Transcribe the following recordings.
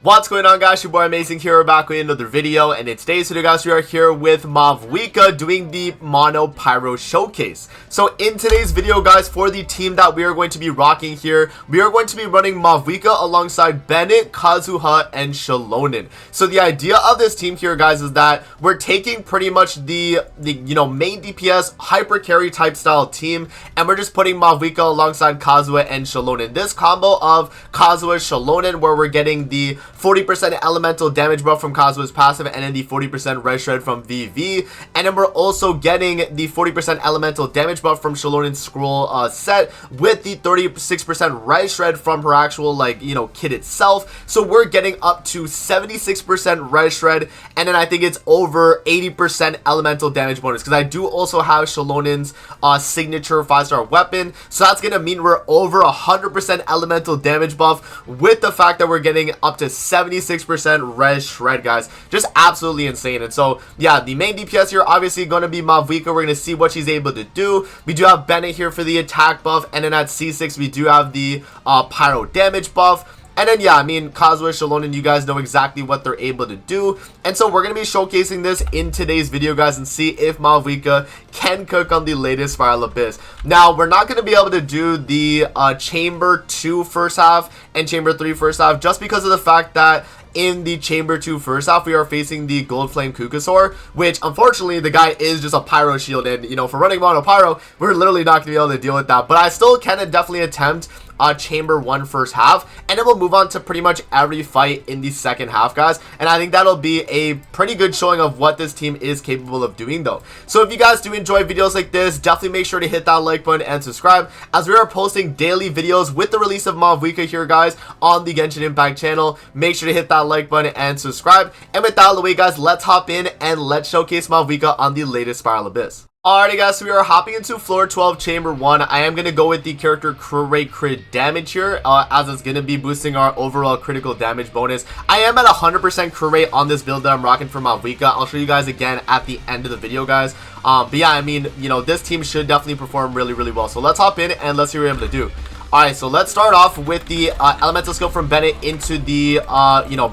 What's going on, guys? Your boy Amazing here. We're back with another video, and in today's video, guys, we are here with Mavuika doing the Mono Pyro Showcase. So in today's video, guys, for the team that we are going to be rocking here, we are going to be running Mavuika alongside Bennett, Kazuha, and Xilonen. So the idea of this team here, guys, is that we're taking pretty much the main DPS Hypercarry type style team, and we're just putting Mavuika alongside Kazuha and Xilonen. This combo of Kazuha Xilonen, where we're getting the 40% elemental damage buff from Kazuha's passive, and then the 40% red shred from VV, and then we're also getting the 40% elemental damage buff from Xilonen's scroll set with the 36% red shred from her actual kit itself. So we're getting up to 76% red shred, and then I think it's over 80% elemental damage bonus, because I do also have Xilonen's signature 5-star weapon, so that's gonna mean we're over 100% elemental damage buff, with the fact that we're getting up to 76% red shred, guys. Just absolutely insane. And so yeah, the main DPS here obviously going to be Mavuika. We're going to see what she's able to do. We do have Bennett here for the attack buff, and then at C6 we do have the pyro damage buff. And then yeah, I mean, Kazuha, Xilonen, you guys know exactly what they're able to do. And so we're going to be showcasing this in today's video, guys, and see if Mavuika can cook on the latest Spiral Abyss. Now, we're not going to be able to do the Chamber 2 first half and Chamber 3 first half, just because of the fact that in the Chamber 2 first half, we are facing the Gold Flame Kukasaur, which unfortunately the guy is just a Pyro Shield, and for running Mono Pyro, we're literally not going to be able to deal with that. But I still can definitely attempt Chamber 1 first half, and then we'll move on to pretty much every fight in the second half, guys. And I think that'll be a pretty good showing of what this team is capable of doing, though. So if you guys do enjoy videos like this, definitely make sure to hit that like button and subscribe, as we are posting daily videos with the release of Mavuika here, guys, on the Genshin Impact channel. Make sure to hit that like button and subscribe. And with that out of the way, guys, let's hop in and let's showcase Mavuika on the latest Spiral Abyss. Alrighty, guys, so we are hopping into floor 12 chamber 1. I am going to go with the character crit damage here, as it's going to be boosting our overall critical damage bonus. I am at 100% crit rate on this build that I'm rocking for Mavuika. I'll show you guys again at the end of the video, guys. But yeah, I mean, this team should definitely perform really, really well. So let's hop in and let's see what we're able to do. Alright, so let's start off with the elemental skill from Bennett into the,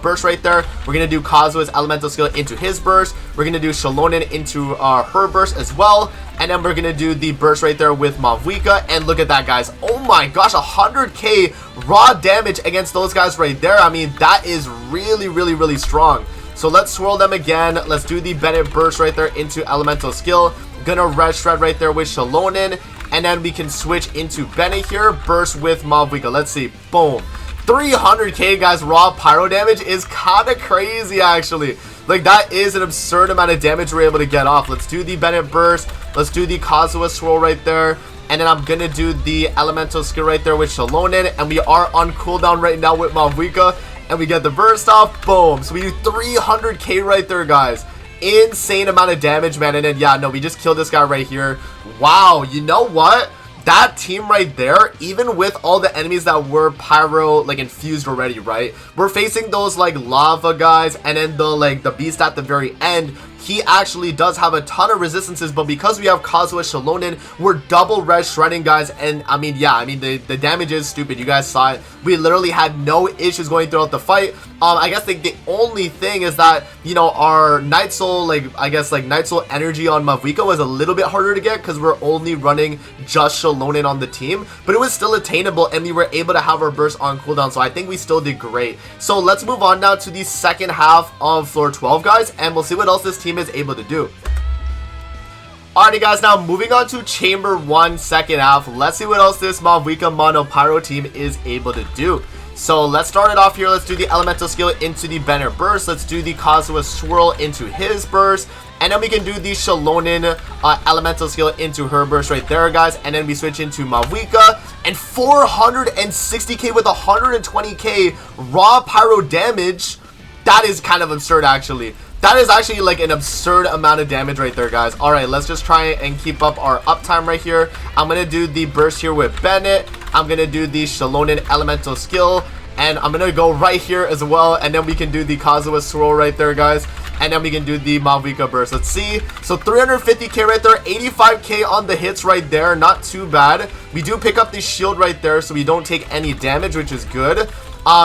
burst right there. We're going to do Kazuha's elemental skill into his burst. We're going to do Xilonen into her burst as well. And then we're going to do the burst right there with Mavuika. And look at that, guys. Oh my gosh, 100k raw damage against those guys right there. I mean, that is really, really, really strong. So let's swirl them again. Let's do the Bennett burst right there into elemental skill. Gonna red shred right there with Xilonen. And then we can switch into Bennett here. Burst with Mavuika. Let's see. Boom. 300k, guys. Raw pyro damage is kind of crazy, actually. Like, that is an absurd amount of damage we're able to get off. Let's do the Bennett burst. Let's do the Kazuha swirl right there. And then I'm going to do the elemental skill right there with Xilonen. And we are on cooldown right now with Mavuika. And we get the burst off. Boom. So we do 300k right there, guys. Insane amount of damage, man. And then yeah, no, we just killed this guy right here. Wow, you know what, that team right there, even with all the enemies that were pyro infused already, right, we're facing those lava guys, and then the beast at the very end. He actually does have a ton of resistances, but because we have Kazuha Xilonen, we're double red shredding, guys. And I mean, yeah, I mean, the damage is stupid. You guys saw it. We literally had no issues going throughout the fight. I guess the only thing is that, our Night Soul, Night Soul energy on Mavuika was a little bit harder to get, because we're only running just Xilonen on the team, but it was still attainable, and we were able to have our burst on cooldown, so I think we still did great. So let's move on now to the second half of floor 12, guys, and we'll see what else this team is able to do. Alrighty, guys, now moving on to chamber 1 second half. Let's see what else this Mavuika Mono Pyro team is able to do. So let's start it off here. Let's do the elemental skill into the Bennett burst. Let's do the Kazuha swirl into his burst. And then we can do the Xilonen elemental skill into her burst right there, guys. And then we switch into Mavuika. And 460k with 120k raw pyro damage. That is kind of absurd, actually. That is actually an absurd amount of damage right there, guys. Alright, let's just try and keep up our uptime right here. I'm going to do the burst here with Bennett. I'm going to do the Xilonen elemental skill. And I'm going to go right here as well. And then we can do the Kazuha swirl right there, guys. And then we can do the Mavuika burst. Let's see. So 350k right there. 85k on the hits right there. Not too bad. We do pick up the shield right there, so we don't take any damage, which is good.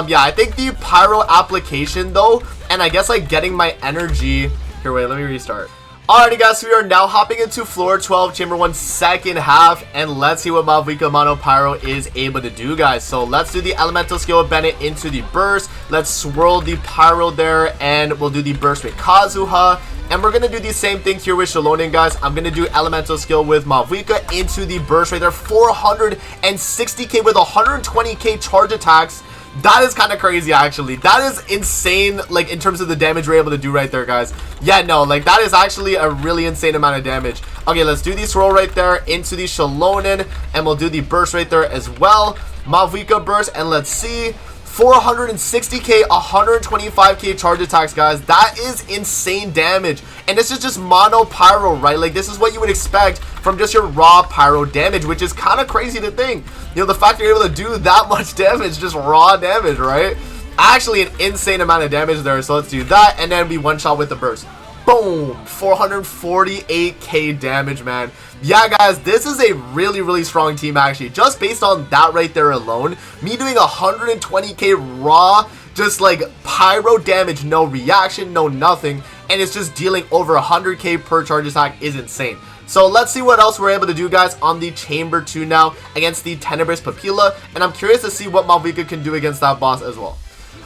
Yeah, I think the pyro application though, and I guess like getting my energy here. Wait, let me restart. Alrighty guys, so we are now hopping into floor 12, chamber 1, second half, and let's see what Mavuika Mono Pyro is able to do, guys. So let's do the elemental skill with Bennett into the burst. Let's swirl the pyro there, and we'll do the burst with Kazuha. And we're going to do the same thing here with Xilonen, guys. I'm going to do elemental skill with Mavuika into the burst right there. 460k with 120k charge attacks. That is kind of crazy, actually. That is insane, like, in terms of the damage we're able to do right there, guys. Yeah, no, like, that is actually a really insane amount of damage. Okay, let's do the swirl right there into the Xilonen, and we'll do the burst right there as well. Mavuika burst, and let's see. 460k, 125k charge attacks, guys. That is insane damage. And this is just mono pyro, right? Like, this is what you would expect from just your raw pyro damage, which is kind of crazy to think. You know, the fact you're able to do that much damage, just raw damage, right? Actually, an insane amount of damage there. So let's do that, and then we one shot with the burst. Boom! 448k damage, man. Yeah, guys, this is a really, really strong team, actually. Just based on that right there alone, me doing 120k raw, just like pyro damage, no reaction, no nothing, and it's just dealing over 100k per charge attack is insane. So let's see what else we're able to do, guys, on the chamber 2 now against the Tenebrous Papilla, and I'm curious to see what Mavuika can do against that boss as well.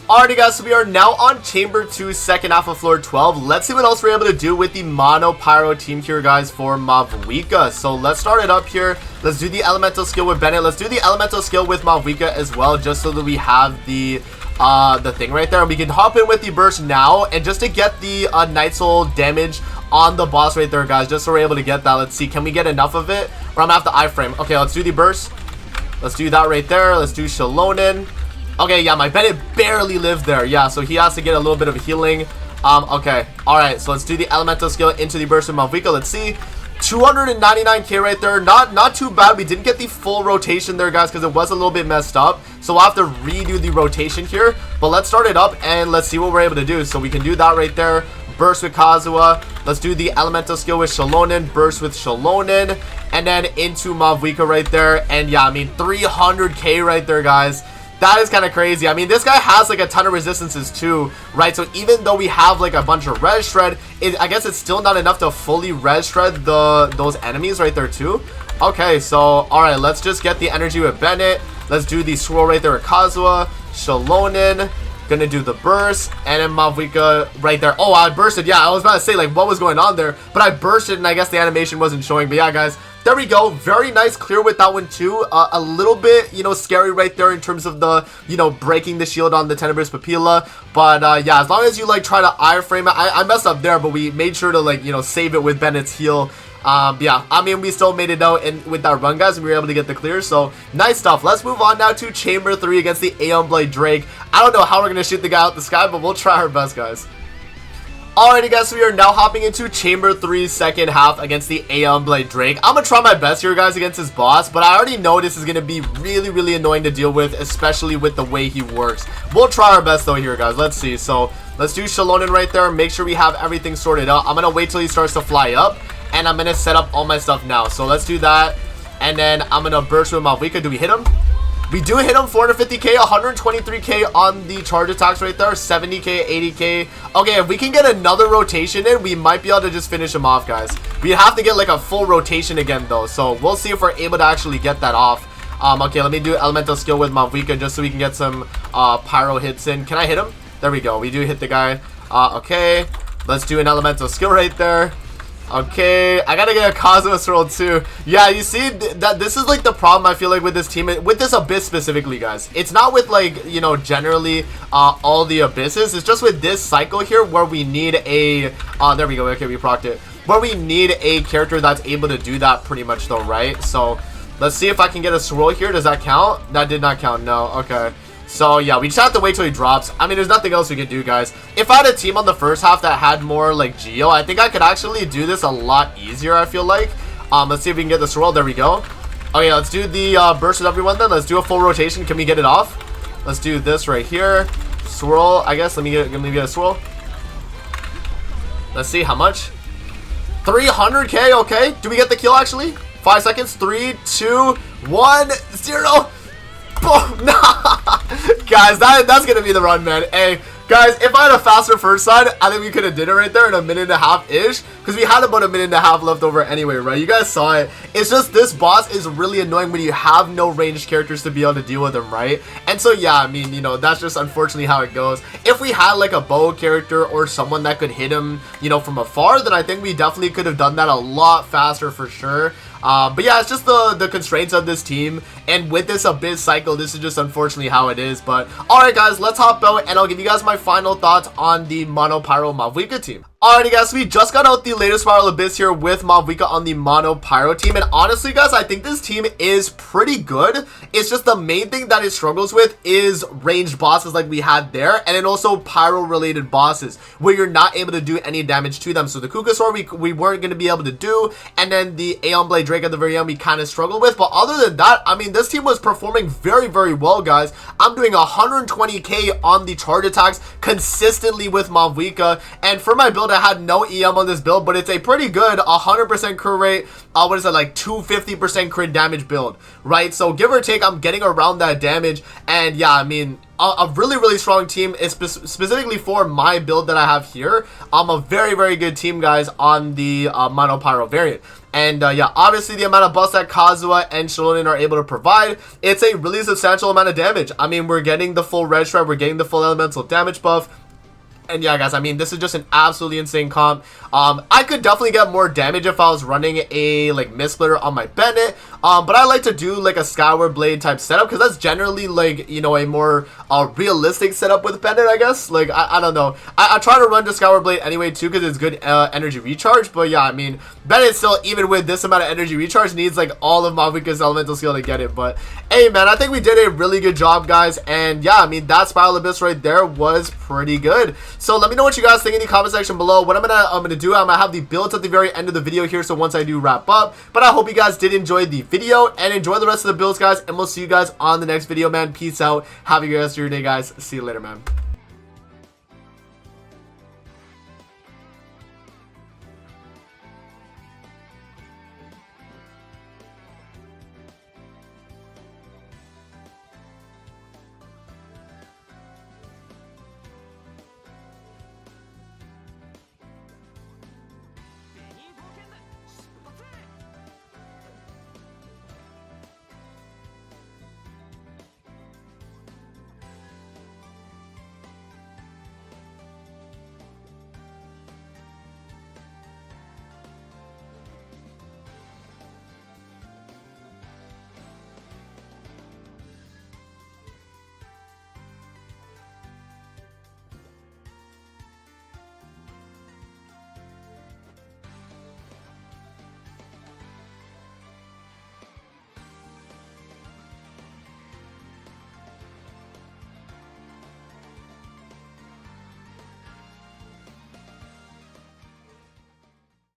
Alrighty guys, so we are now on chamber 2, second half of floor 12. Let's see what else we're able to do with the mono pyro team here, guys, for Mavuika. So let's start it up here. Let's do the elemental skill with Bennett. Let's do the elemental skill with Mavuika as well, just so that we have the thing right there. We can hop in with the burst now, and just to get the Night Soul damage on the boss right there, guys, just so we're able to get that. Let's see, can we get enough of it, or I'm gonna have to iframe. Okay, let's do the burst. Let's do that right there. Let's do Xilonen. Okay, yeah, my Bennett barely lived there. Yeah, so he has to get a little bit of healing. Okay. Alright, so let's do the elemental skill into the burst with Mavuika. Let's see. 299k right there. Not too bad. We didn't get the full rotation there, guys, because it was a little bit messed up. So we'll have to redo the rotation here. But let's start it up, and let's see what we're able to do. So we can do that right there. Burst with Kazuha. Let's do the elemental skill with Xilonen. Burst with Xilonen. And then into Mavuika right there. And yeah, I mean, 300k right there, guys. That is kind of crazy. I mean, this guy has like a ton of resistances too, right? So even though we have like a bunch of res shred, I guess it's still not enough to fully res shred those enemies right there too. Okay, so all right, let's just get the energy with Bennett. Let's do the swirl right there with Kazuha. Xilonen, gonna do the burst, and then Mavuika right there. Oh, I bursted. Yeah, I was about to say like what was going on there, but I bursted and I guess the animation wasn't showing. But yeah, guys, there we go. Very nice clear with that one too. A little bit, you know, scary right there in terms of the, you know, breaking the shield on the Tenebrous Papilla. But yeah, as long as you like try to iframe it, I messed up there, but we made sure to like, you know, save it with Bennett's heal. Yeah, I mean, we still made it out and with that run, guys, and we were able to get the clear. So nice stuff. Let's move on now to chamber 3 against the Aeon Blade Drake. I don't know how we're gonna shoot the guy out the sky, but we'll try our best, guys. Alrighty guys, so we are now hopping into chamber 3 second half against the Aeon Blade Drake. I'm gonna try my best here, guys, against this boss, but I already know this is gonna be really, really annoying to deal with, especially with the way he works. We'll try our best though here, guys. Let's see. So let's do Xilonen right there. Make sure we have everything sorted out. I'm gonna wait till he starts to fly up, and I'm gonna set up all my stuff now. So let's do that, and then I'm gonna burst with Mavuika. Do we hit him? We do hit him. 450k, 123k on the charge attacks right there, 70k, 80k. Okay, if we can get another rotation in, we might be able to just finish him off, guys. We have to get like a full rotation again though, so we'll see if we're able to actually get that off. Okay, let me do elemental skill with Mavuika just so we can get some pyro hits in. Can I hit him? There we go. We do hit the guy. Okay, let's do an elemental skill right there. Okay, I gotta get a Cosmos roll too. Yeah, you see that this is like the problem I feel like with this team, with this abyss specifically, guys. It's not with like, you know, generally all the abysses. It's just with this cycle here where we need a there we go. Okay, we procced it. Where we need a character that's able to do that pretty much though, right? So let's see if I can get a swirl here. Does that count? That did not count. No. Okay. So yeah, we just have to wait till he drops. I mean, there's nothing else we can do, guys. If I had a team on the first half that had more like Geo, I think I could actually do this a lot easier, I feel like. Let's see if we can get the swirl. There we go. Okay, let's do the burst with everyone then. Let's do a full rotation. Can we get it off? Let's do this right here. Swirl, I guess. Let me get a swirl. Let's see how much. 300k. Okay. Do we get the kill actually? 5 seconds. 3, 2, 1, 0. Boom! Nah! Guys, that's gonna be the run, man. Hey, guys, if I had a faster first side, I think we could have did it right there in a minute and a half-ish. Because we had about a minute and a half left over anyway, right? You guys saw it. It's just this boss is really annoying when you have no ranged characters to be able to deal with him, right? And so, yeah, I mean, you know, that's just unfortunately how it goes. If we had, like, a bow character or someone that could hit him, you know, from afar, then I think we definitely could have done that a lot faster for sure. But yeah, it's just the constraints of this team, and with this Abyss cycle, this is just unfortunately how it is. But alright guys, let's hop out and I'll give you guys my final thoughts on the Mono Pyro Mavuika team. Alrighty guys, so we just got out the latest Viral Abyss here with Mavuika on the Mono Pyro team, and honestly guys, I think this team is pretty good. It's just the main thing that it struggles with is ranged bosses like we had there, and then also pyro related bosses where you're not able to do any damage to them. So the Kukasaur we weren't going to be able to do, and then the Aeon Blade Drake at the very end we kind of struggled with. But other than that, I mean, this team was performing very, very well, guys. I'm doing 120k on the charge attacks consistently with Mavuika, and for my build I had no EM on this build, but it's a pretty good 100% crit rate, what is it, like 250% crit damage build, right? So give or take, I'm getting around that damage, and yeah, I mean, a really, really strong team is specifically for my build that I have here. A very, very good team, guys, on the Mono Pyro variant. And yeah, obviously the amount of buffs that Kazuha and Xilonen are able to provide, it's a really substantial amount of damage. I mean, we're getting the full red shred, we're getting the full elemental damage buff. And yeah, guys, I mean, this is just an absolutely insane comp. I could definitely get more damage if I was running a, like, Mist Splitter on my Bennett. But I like to do, like, a Skyward Blade type setup, because that's generally, like, you know, a more realistic setup with Bennett, I guess. Like, I don't know. I try to run the Skyward Blade anyway, too, because it's good energy recharge. But yeah, I mean, Bennett still, even with this amount of energy recharge, needs, like, all of Mavuika's elemental skill to get it. But, hey, man, I think we did a really good job, guys. And yeah, I mean, that Spiral Abyss right there was pretty good. So let me know what you guys think in the comment section below. What I'm gonna do, I'm gonna have the builds at the very end of the video here, so once I do wrap up. But I hope you guys did enjoy the video and enjoy the rest of the builds, guys, and we'll see you guys on the next video, man. Peace out. Have a good rest of your day, guys. See you later, man.